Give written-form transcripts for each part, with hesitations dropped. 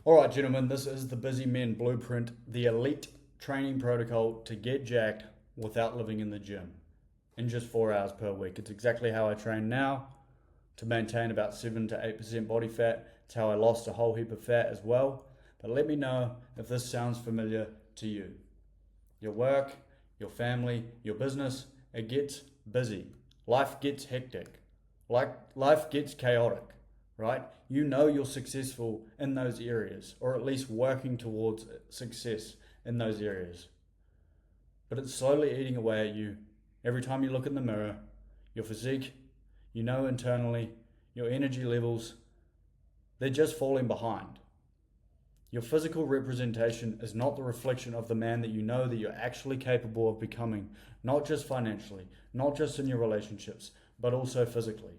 All right, gentlemen, this is the Busy Men Blueprint, the elite training protocol to get jacked without living in the gym in just 4 hours per week. It's exactly how I train now to maintain about 7 to 8% body fat. It's how I lost a whole heap of fat as well. But let me know if this sounds familiar to you. Your work, your family, your business, it gets busy. Life gets hectic. Life gets chaotic, right? You know you're successful in those areas, or at least working towards success in those areas. But it's slowly eating away at you. Every time you look in the mirror, your physique, you know internally, your energy levels, they're just falling behind. Your physical representation is not the reflection of the man that you know that you're actually capable of becoming, not just financially, not just in your relationships, but also physically.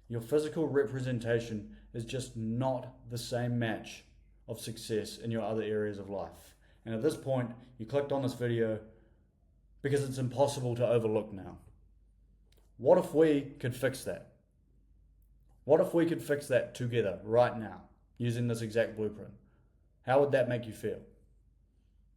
Your physical representation is just not the same match of success in your other areas of life. And at this point, you clicked on this video because it's impossible to overlook now. What if we could fix that? What if we could fix that together right now using this exact blueprint? How would that make you feel?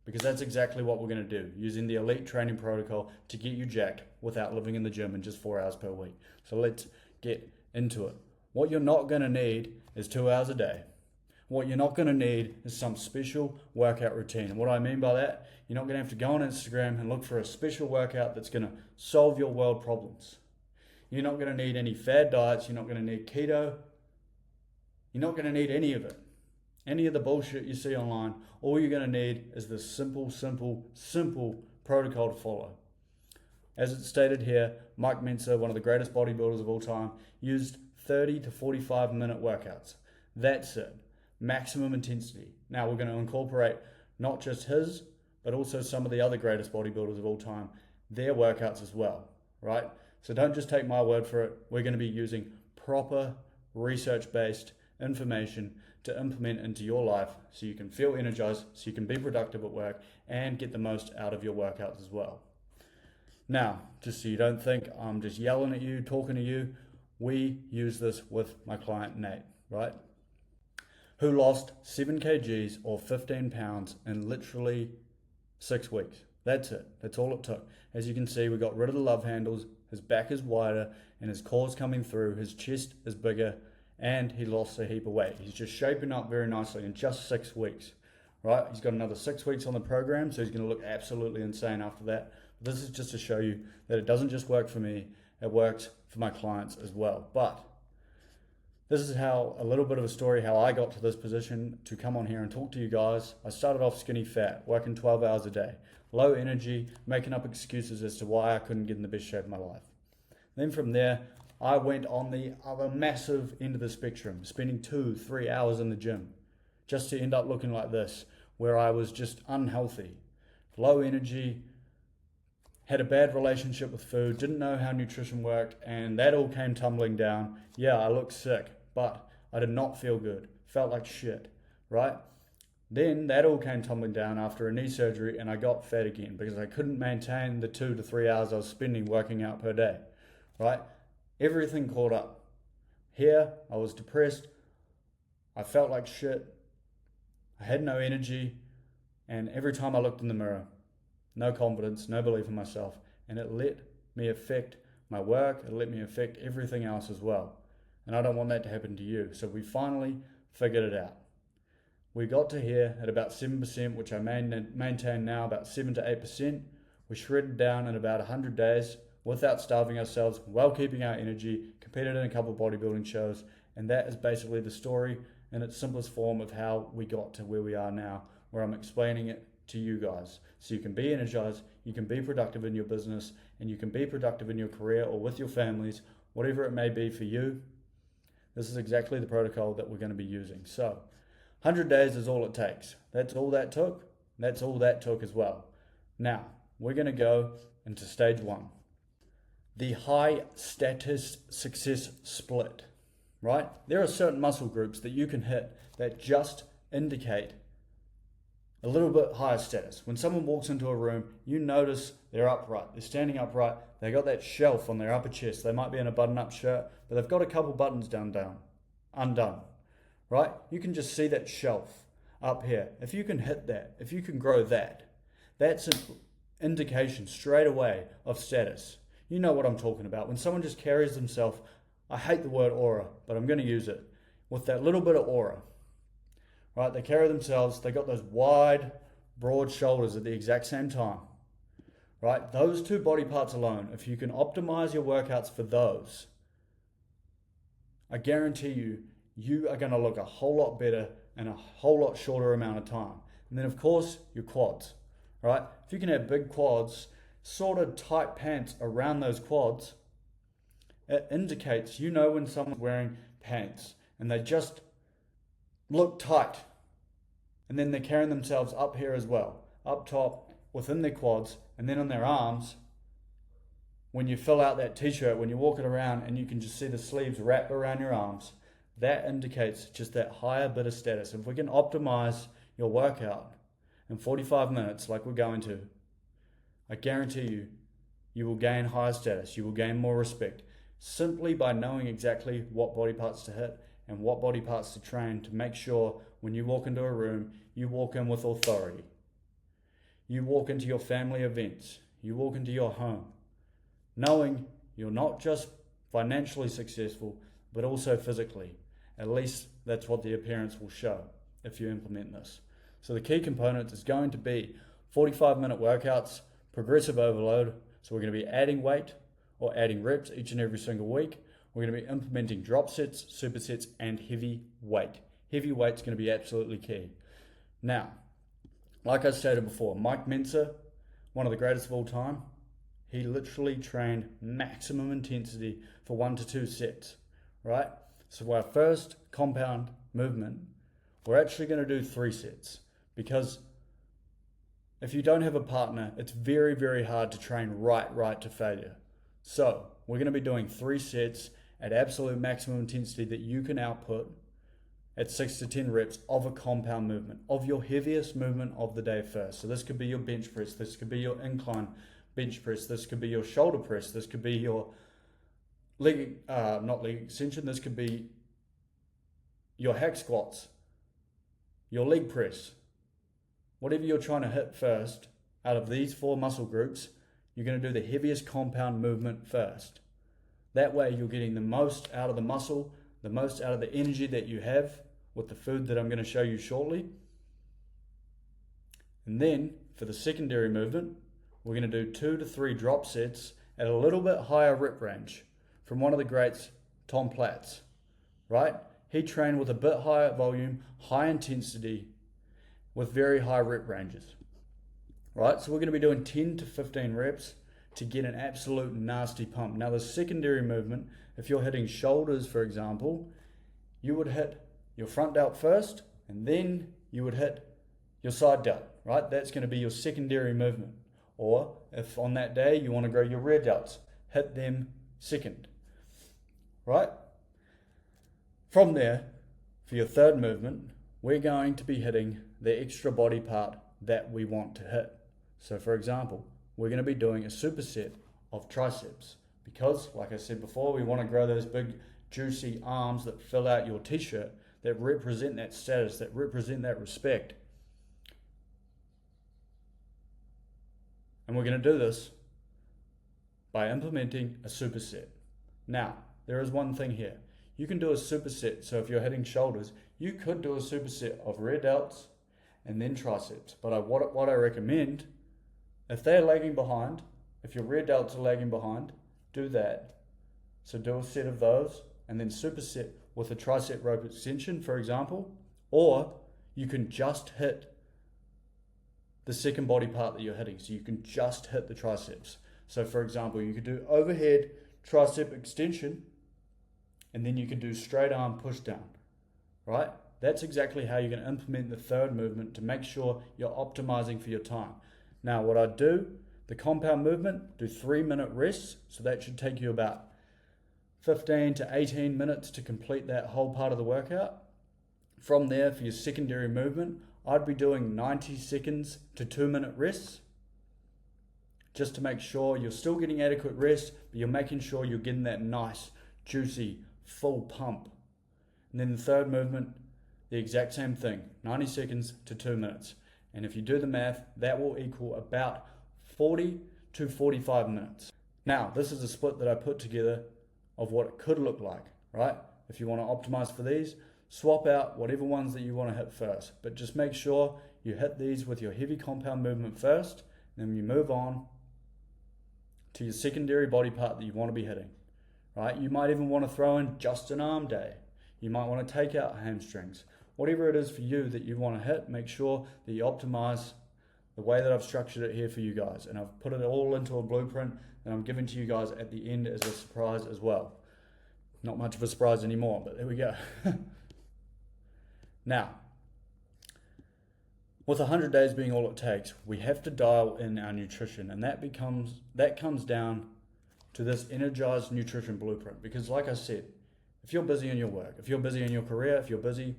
Because that's exactly what we're going to do, using the elite training protocol to get you jacked without living in the gym in just 4 hours per week. So let's get into it. What you're not going to need is 2 hours a day. What you're not going to need is some special workout routine. And what I mean by that, you're not going to have to go on Instagram and look for a special workout that's going to solve your world problems. You're not going to need any fad diets. You're not going to need keto. You're not going to need any of it. Any of the bullshit you see online. All you're going to need is this simple protocol to follow. As it's stated here, Mike Mentzer, one of the greatest bodybuilders of all time, used 30 to 45 minute workouts. That's it. Maximum intensity. Now we're going to incorporate not just his, but also some of the other greatest bodybuilders of all time, their workouts as well, right? So don't just take my word for it. We're going to be using proper research-based information to implement into your life so you can feel energized, so you can be productive at work and get the most out of your workouts as well. Now, just so you don't think I'm just yelling at you, talking to you, we use this with my client Nate, right? Who lost 7 kgs or 15 pounds in literally 6 weeks. That's it. That's all it took. As you can see, we got rid of the love handles, his back is wider and his core's coming through, his chest is bigger, and he lost a heap of weight. He's just shaping up very nicely in just 6 weeks, right? He's got another 6 weeks on the program, so he's going to look absolutely insane after that. But this is just to show you that it doesn't just work for me, it works for my clients as well. But this is how, a little bit of a story, how I got to this position to come on here and talk to you guys. I started off skinny fat, working 12 hours a day, low energy, making up excuses as to why I couldn't get in the best shape of my life. Then from there, I went on the other massive end of the spectrum, spending 2-3 hours in the gym, just to end up looking like this, where I was just unhealthy, low energy, had a bad relationship with food, didn't know how nutrition worked, and that all came tumbling down. Yeah, I looked sick, but I did not feel good, felt like shit, right? Then that all came tumbling down after a knee surgery, and I got fat again because I couldn't maintain the 2 to 3 hours I was spending working out per day, right? Everything caught up. Here, I was depressed, I felt like shit, I had no energy, and every time I looked in the mirror, no confidence, no belief in myself, and it let me affect my work, it let me affect everything else as well. And I don't want that to happen to you. So we finally figured it out. We got to here at about 7%, which I maintain now about 7 to 8%. We shredded down in about 100 days without starving ourselves, while keeping our energy, competed in a couple of bodybuilding shows, and that is basically the story in its simplest form of how we got to where we are now, where I'm explaining it to you guys. So you can be energized, you can be productive in your business, and you can be productive in your career or with your families, whatever it may be for you. This is exactly the protocol that we're going to be using. So 100 days is all it takes. That's all that took. That's all that took as well. Now, we're going to go into stage 1. The high status success split, right? There are certain muscle groups that you can hit that just indicate a little bit higher status. When someone walks into a room, you notice they're upright, they're standing upright, they got that shelf on their upper chest. They might be in a button-up shirt, but they've got a couple buttons undone, right? You can just see that shelf up here. If you can hit that, if you can grow that, that's an indication straight away of status. You know what I'm talking about. When someone just carries themselves, I hate the word aura, but I'm going to use it, with that little bit of aura, right? They carry themselves, they got those wide, broad shoulders at the exact same time, right? Those two body parts alone, if you can optimize your workouts for those, I guarantee you, you are going to look a whole lot better in a whole lot shorter amount of time. And then of course, your quads, right? If you can have big quads, sort of tight pants around those quads, it indicates, you know, when someone's wearing pants and they just look tight, and then they're carrying themselves up here as well, up top, within their quads, and then on their arms. When you fill out that t-shirt, when you're walking around and you can just see the sleeves wrap around your arms, that indicates just that higher bit of status. If we can optimize your workout in 45 minutes like we're going to, I guarantee you, you will gain higher status, you will gain more respect, simply by knowing exactly what body parts to hit and what body parts to train, to make sure when you walk into a room, you walk in with authority. You walk into your family events, you walk into your home, knowing you're not just financially successful, but also physically. At least that's what the appearance will show if you implement this. So the key component is going to be 45-minute workouts, progressive overload. So we're going to be adding weight or adding reps each and every single week. We're going to be implementing drop sets, supersets, and heavy weight. Heavy weight's going to be absolutely key. Now, like I stated before, Mike Mentzer, one of the greatest of all time, he literally trained maximum intensity for 1 to 2 sets, right? So our first compound movement, we're actually going to do 3 sets, because if you don't have a partner, it's very, very hard to train right to failure. So we're going to be doing 3 sets at absolute maximum intensity that you can output at 6 to 10 reps of a compound movement, of your heaviest movement of the day first. So this could be your bench press, this could be your incline bench press, this could be your shoulder press, this could be your not leg extension, this could be your hack squats, your leg press. Whatever you're trying to hit first, out of these 4 muscle groups, you're going to do the heaviest compound movement first. That way you're getting the most out of the muscle, the most out of the energy that you have with the food that I'm going to show you shortly. And then for the secondary movement, we're going to do 2 to 3 drop sets at a little bit higher rep range from one of the greats, Tom Platz, right? He trained with a bit higher volume, high intensity, with very high rep ranges, right? So we're going to be doing 10 to 15 reps to get an absolute nasty pump. Now the secondary movement, if you're hitting shoulders, for example, you would hit your front delt first, and then you would hit your side delt, right? That's going to be your secondary movement. Or if on that day you want to grow your rear delts, hit them second, right? From there, for your third movement, we're going to be hitting the extra body part that we want to hit. So for example, we're going to be doing a superset of triceps, because like I said before, we want to grow those big juicy arms that fill out your t-shirt, that represent that status, that represent that respect. And we're going to do this by implementing a superset. Now, there is one thing here. You can do a superset, so if you're hitting shoulders, you could do a superset of rear delts and then triceps. But what I recommend, if they're lagging behind, if your rear delts are lagging behind, do that. So do a set of those and then superset with a tricep rope extension, for example, or you can just hit the second body part that you're hitting. So you can just hit the triceps. So for example, you could do overhead tricep extension, and then you can do straight arm push down, right? That's exactly how you're going to implement the third movement to make sure you're optimizing for your time. Now what I do, the compound movement, do 3-minute rests. So that should take you about 15 to 18 minutes to complete that whole part of the workout. From there, for your secondary movement, I'd be doing 90 seconds to 2-minute rests, just to make sure you're still getting adequate rest, but you're making sure you're getting that nice, juicy, full pump. And then the third movement, the exact same thing, 90 seconds to 2 minutes. And if you do the math, that will equal about 40 to 45 minutes. Now, this is a split that I put together of what it could look like, right? If you want to optimize for these, swap out whatever ones that you want to hit first, but just make sure you hit these with your heavy compound movement first, and then you move on to your secondary body part that you want to be hitting, right? You might even want to throw in just an arm day. You might want to take out hamstrings. Whatever it is for you that you want to hit, make sure that you optimize the way that I've structured it here for you guys. And I've put it all into a blueprint that I'm giving to you guys at the end as a surprise as well. Not much of a surprise anymore, but there we go. Now, with 100 days being all it takes, we have to dial in our nutrition, and that comes down to this energized nutrition blueprint. Because like I said, if you're busy in your work, if you're busy in your career, if you're busy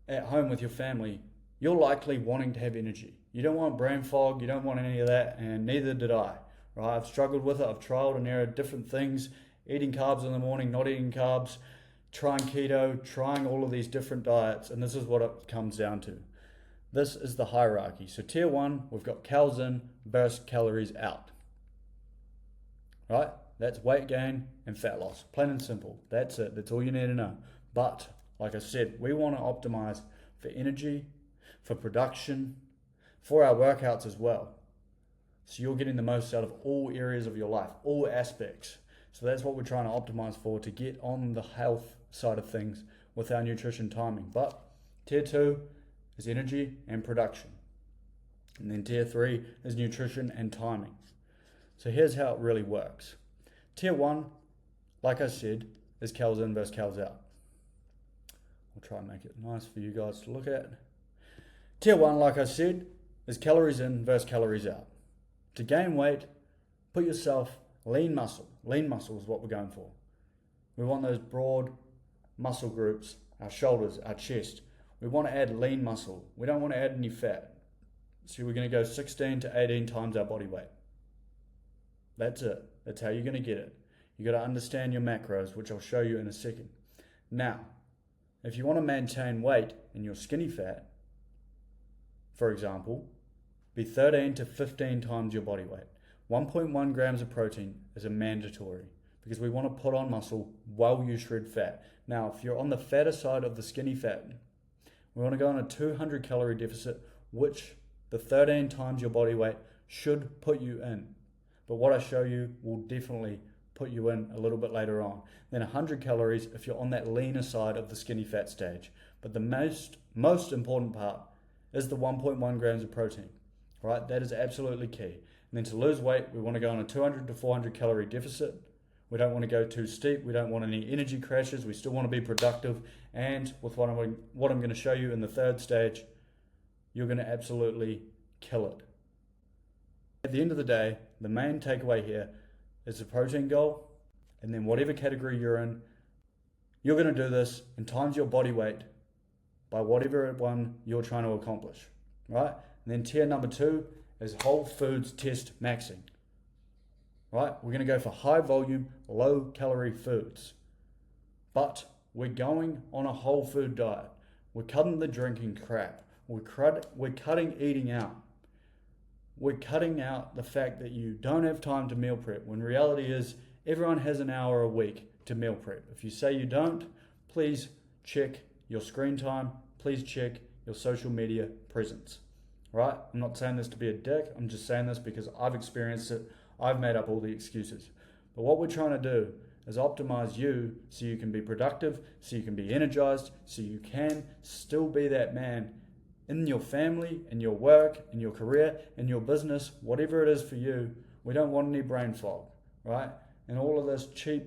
at home with your family, you're likely wanting to have energy. You don't want brain fog, you don't want any of that, and neither did I. Right? I've struggled with it, I've trialed and errored different things, eating carbs in the morning, not eating carbs, trying keto, trying all of these different diets, and this is what it comes down to. This is the hierarchy. So tier 1, we've got calories in versus calories out. Right? That's weight gain and fat loss. Plain and simple. That's it. That's all you need to know. But, like I said, we want to optimize for energy, for production, for our workouts as well. So you're getting the most out of all areas of your life, all aspects. So that's what we're trying to optimize for, to get on the health side of things with our nutrition timing. But tier 2 is energy and production. And then tier 3 is nutrition and timing. So here's how it really works. Tier 1, like I said, is calories in versus calories out. I'll try and make it nice for you guys to look at. Tier 1, like I said, is calories in versus calories out. To gain weight, put yourself lean muscle. Lean muscle is what we're going for. We want those broad muscle groups, our shoulders, our chest. We want to add lean muscle. We don't want to add any fat. So we're going to go 16 to 18 times our body weight. That's it. That's how you're going to get it. You got to understand your macros, which I'll show you in a second. Now, if you want to maintain weight in your skinny fat, for example, be 13 to 15 times your body weight. 1.1 grams of protein is a mandatory because we want to put on muscle while you shred fat. Now, if you're on the fatter side of the skinny fat, we want to go on a 200 calorie deficit, which the 13 times your body weight should put you in. But what I show you will definitely put you in a little bit later on. Then 100 calories if you're on that leaner side of the skinny fat stage. But the most important part is the 1.1 grams of protein. Right? That is absolutely key. And then to lose weight, we want to go on a 200 to 400 calorie deficit. We don't want to go too steep. We don't want any energy crashes. We still want to be productive. And with what I'm going to show you in the third stage, you're going to absolutely kill it. At the end of the day, the main takeaway here is the protein goal. And then whatever category you're in, you're going to do this and times your body weight by whatever one you're trying to accomplish. Right? And then tier number 2 is whole foods test maxing. Right? We're going to go for high volume, low calorie foods. But we're going on a whole food diet. We're cutting the drinking crap. We're cutting eating out. We're cutting out the fact that you don't have time to meal prep, when reality is everyone has an hour a week to meal prep. If you say you don't, please check your screen time. Please check your social media presence. Right? I'm not saying this to be a dick. I'm just saying this because I've experienced it. I've made up all the excuses. But what we're trying to do is optimize you so you can be productive, so you can be energized, so you can still be that man in your family, in your work, in your career, in your business, whatever it is for you. We don't want any brain fog, right? And all of this cheap,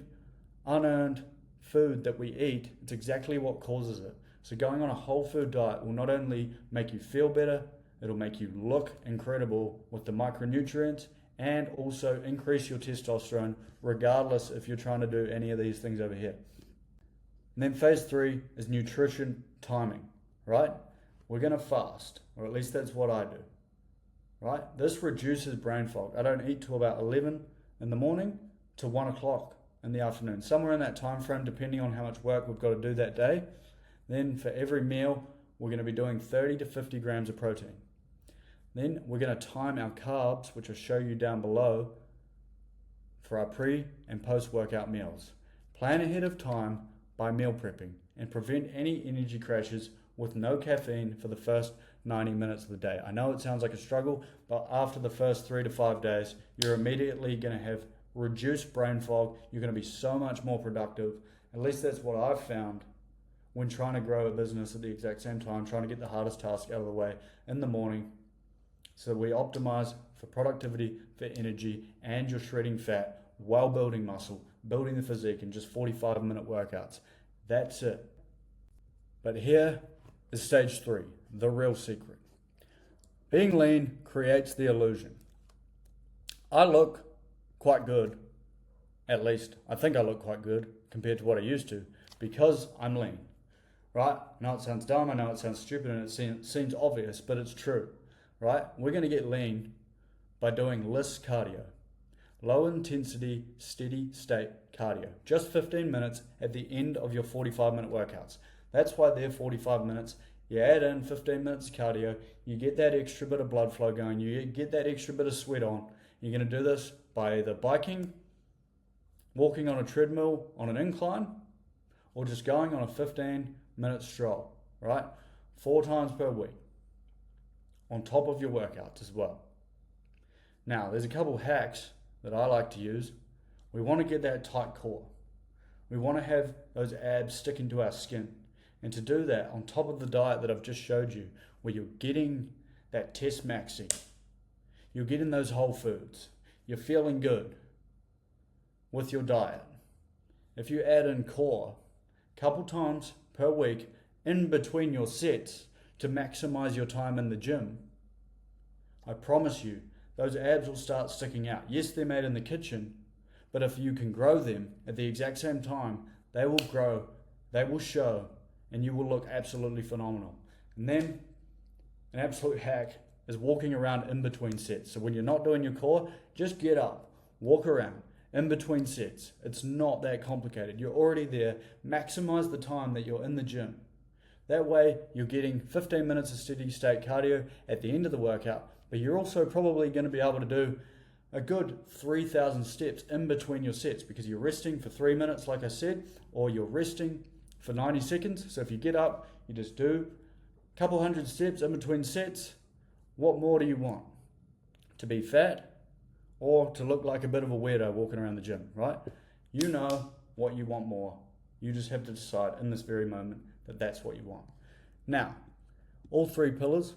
unearned food that we eat, it's exactly what causes it. So going on a whole food diet will not only make you feel better, it'll make you look incredible with the micronutrients and also increase your testosterone regardless if you're trying to do any of these things over here. And then phase 3 is nutrition timing, right? We're going to fast, or at least that's what I do, right? This reduces brain fog. I don't eat till about 11 in the morning to 1 o'clock in the afternoon, somewhere in that time frame, depending on how much work we've got to do that day. Then for every meal, we're going to be doing 30 to 50 grams of protein. Then we're going to time our carbs, which I'll show you down below, for our pre and post-workout meals. Plan ahead of time by meal prepping and prevent any energy crashes with no caffeine for the first 90 minutes of the day. I know it sounds like a struggle, but after the first 3 to 5 days, you're immediately going to have reduced brain fog. You're going to be so much more productive. At least that's what I've found when trying to grow a business at the exact same time, trying to get the hardest task out of the way in the morning. So we optimize for productivity, for energy, and you're shredding fat while building muscle, building the physique in just 45-minute workouts. That's it. But here is stage 3, the real secret. Being lean creates the illusion. I look quite good, at least I think I look quite good compared to what I used to, because I'm lean, right? I know it sounds dumb, I know it sounds stupid, and it seems obvious, but it's true, right? We're going to get lean by doing less cardio. Low intensity, steady state cardio. Just 15 minutes at the end of your 45-minute workouts. That's why they're 45 minutes. You add in 15 minutes of cardio, you get that extra bit of blood flow going, you get that extra bit of sweat on. You're going to do this by either biking, walking on a treadmill on an incline, or just going on a 15-minute stroll, right? 4 times per week, on top of your workouts as well. Now, there's a couple hacks that I like to use. We want to get that tight core. We want to have those abs sticking to our skin. And to do that, on top of the diet that I've just showed you, where you're getting that test maxing, you're getting those whole foods, you're feeling good with your diet. If you add in core a couple times per week in between your sets to maximize your time in the gym, I promise you, those abs will start sticking out. Yes, they're made in the kitchen, but if you can grow them at the exact same time, they will grow, they will show, and you will look absolutely phenomenal. And then an absolute hack is walking around in between sets. So when you're not doing your core, just get up, walk around in between sets. It's not that complicated. You're already there. Maximize the time that you're in the gym. That way, you're getting 15 minutes of steady state cardio at the end of the workout, but you're also probably going to be able to do a good 3,000 steps in between your sets because you're resting for 3 minutes, like I said, or you're resting for 90 seconds. So if you get up, you just do a couple hundred steps in between sets. What more do you want? To be fat or to look like a bit of a weirdo walking around the gym, right? You know what you want more. You just have to decide in this very moment that that's what you want. Now, all 3 pillars.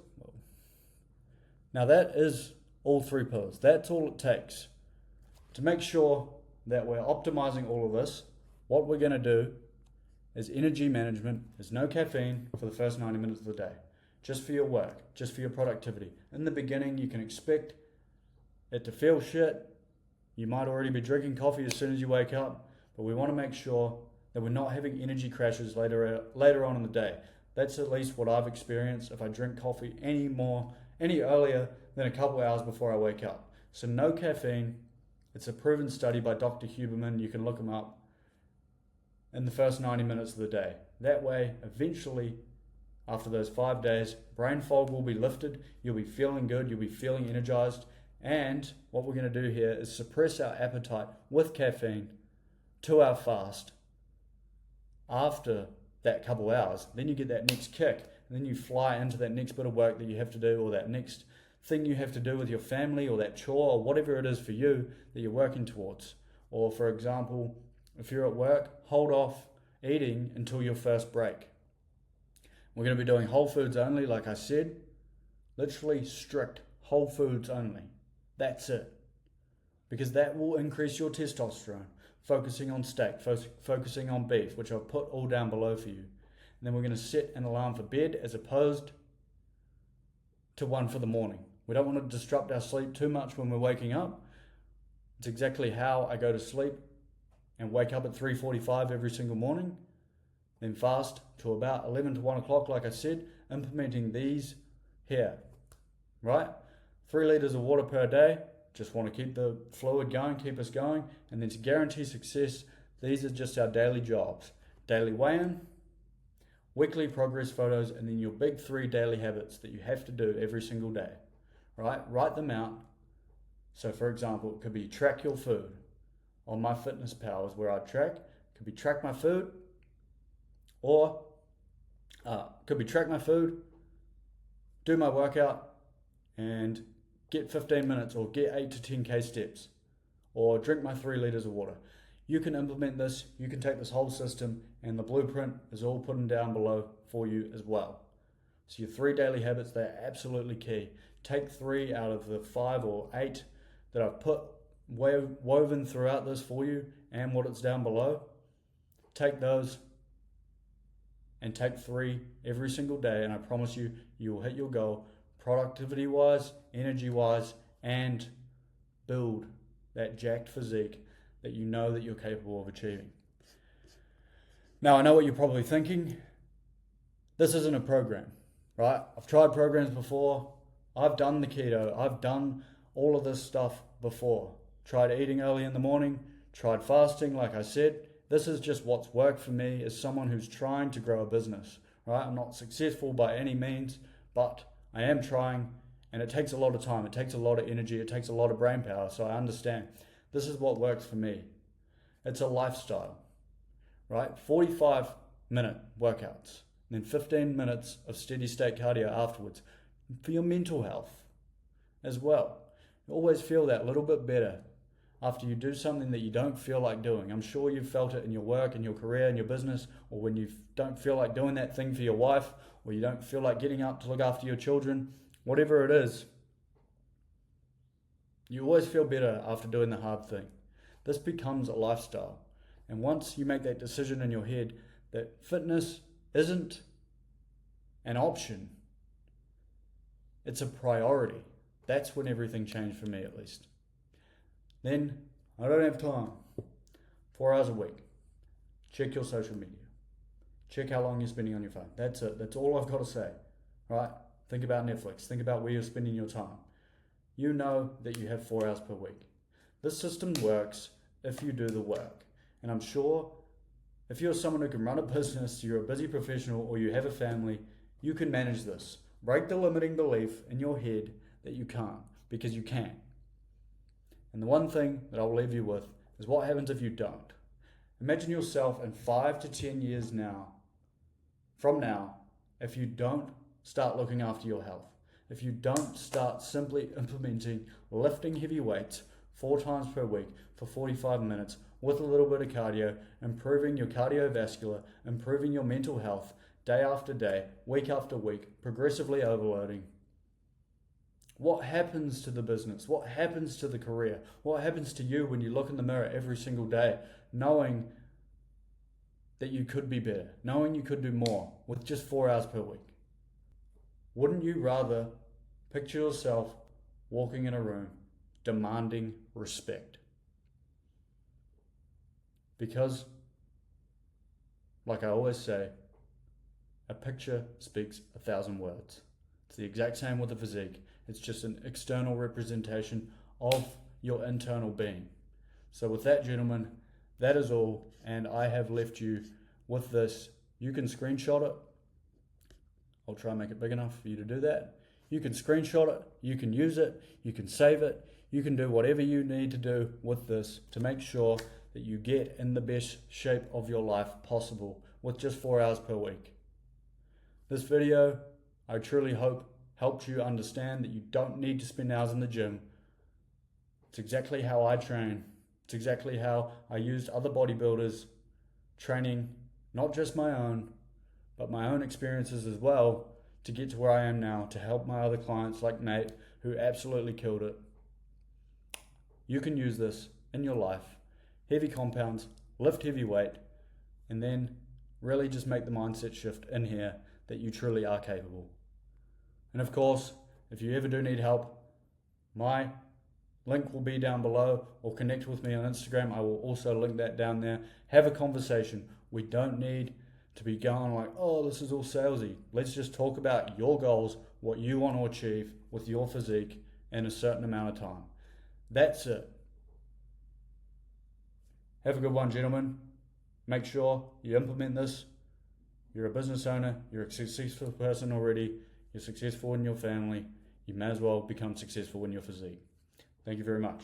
Now that is all 3 pillars. That's all it takes. To make sure that we're optimizing all of this, what we're going to do is energy management. There's no caffeine for the first 90 minutes of the day. Just for your work, just for your productivity. In the beginning, you can expect it to feel shit. You might already be drinking coffee as soon as you wake up, but we want to make sure that we're not having energy crashes later on in the day. That's at least what I've experienced if I drink coffee any earlier than a couple hours before I wake up. So no caffeine. It's a proven study by Dr. Huberman. You can look him up. In the first 90 minutes of the day. That way, eventually, after those 5 days, brain fog will be lifted. You'll be feeling good. You'll be feeling energized. And what we're going to do here is suppress our appetite with caffeine to our fast. After that couple hours, then you get that next kick. And then you fly into that next bit of work that you have to do, or that next thing you have to do with your family, or that chore, or whatever it is for you that you're working towards. Or for example, if you're at work, hold off eating until your first break. We're going to be doing whole foods only, like I said. Literally strict whole foods only. That's it. Because that will increase your testosterone. Focusing on steak, focusing on beef, which I've put all down below for you. And then we're going to set an alarm for bed as opposed to one for the morning. We don't want to disrupt our sleep too much when we're waking up. It's exactly how I go to sleep and wake up at 3:45 every single morning, then fast to about 11 to 1 o'clock, like I said, implementing these here, right? 3 liters of water per day, just want to keep the fluid going, keep us going, and then to guarantee success, these are just our daily jobs. Daily weigh-in, weekly progress photos, and then your big 3 daily habits that you have to do every single day, right? Write them out. So for example, it could be track your food. On MyFitnessPal is where I track. It could be track my food, or could be track my food, do my workout, and get 15 minutes or get 8 to 10k steps, or drink my 3 liters of water. You can implement this, you can take this whole system, and the blueprint is all put down below for you as well. So your 3 daily habits, they're absolutely key. Take 3 out of the 5 or 8 that I've put woven throughout this for you and what it's down below. Take those and take 3 every single day, and I promise you, you will hit your goal productivity wise, energy wise, and build that jacked physique that you know that you're capable of achieving. Now, I know what you're probably thinking. This isn't a program, right? I've tried programs before. I've done the keto. I've done all of this stuff before. Tried eating early in the morning, tried fasting, like I said. This is just what's worked for me as someone who's trying to grow a business, right? I'm not successful by any means, but I am trying, and it takes a lot of time. It takes a lot of energy. It takes a lot of brain power, so I understand. This is what works for me. It's a lifestyle, right? 45-minute workouts, and then 15 minutes of steady state cardio afterwards for your mental health as well. You always feel that little bit better after you do something that you don't feel like doing. I'm sure you've felt it in your work, in your career, in your business, or when you don't feel like doing that thing for your wife, or you don't feel like getting up to look after your children, whatever it is. You always feel better after doing the hard thing. This becomes a lifestyle. And once you make that decision in your head that fitness isn't an option, it's a priority. That's when everything changed for me, at least. Then, I don't have time. 4 hours a week. Check your social media. Check how long you're spending on your phone. That's it. That's all I've got to say. Right? Think about Netflix. Think about where you're spending your time. You know that you have 4 hours per week. This system works if you do the work. And I'm sure if you're someone who can run a business, you're a busy professional, or you have a family, you can manage this. Break the limiting belief in your head that you can't, because you can. And the one thing that I'll leave you with is what happens if you don't. Imagine yourself in 5 to 10 years from now, if you don't start looking after your health. If you don't start simply implementing lifting heavy weights 4 times per week for 45 minutes with a little bit of cardio, improving your cardiovascular, improving your mental health day after day, week after week, progressively overloading. What happens to the business? What happens to the career? What happens to you when you look in the mirror every single day, knowing that you could be better, knowing you could do more with just 4 hours per week? Wouldn't you rather picture yourself walking in a room demanding respect? Because, like I always say, a picture speaks 1,000 words. It's the exact same with the physique. It's just an external representation of your internal being. So with that, gentlemen, that is all, and I have left you with this. You can screenshot it. I'll try and make it big enough for you to do that. You can screenshot it, you can use it, you can save it, you can do whatever you need to do with this to make sure that you get in the best shape of your life possible with just 4 hours per week. This video, I truly hope, helped you understand that you don't need to spend hours in the gym. It's exactly how I train. It's exactly how I used other bodybuilders training, not just my own, but my own experiences as well, to get to where I am now, to help my other clients like Nate, who absolutely killed it. You can use this in your life. Heavy compounds, lift heavy weight, and then really just make the mindset shift in here that you truly are capable. And of course, if you ever do need help, my link will be down below, or connect with me on Instagram. I will also link that down there. Have a conversation. We don't need to be going like, oh, this is all salesy. Let's just talk about your goals, what you want to achieve with your physique in a certain amount of time. That's it. Have a good one, gentlemen. Make sure you implement this. You're a business owner, you're a successful person already, you're successful in your family, you may as well become successful in your physique. Thank you very much.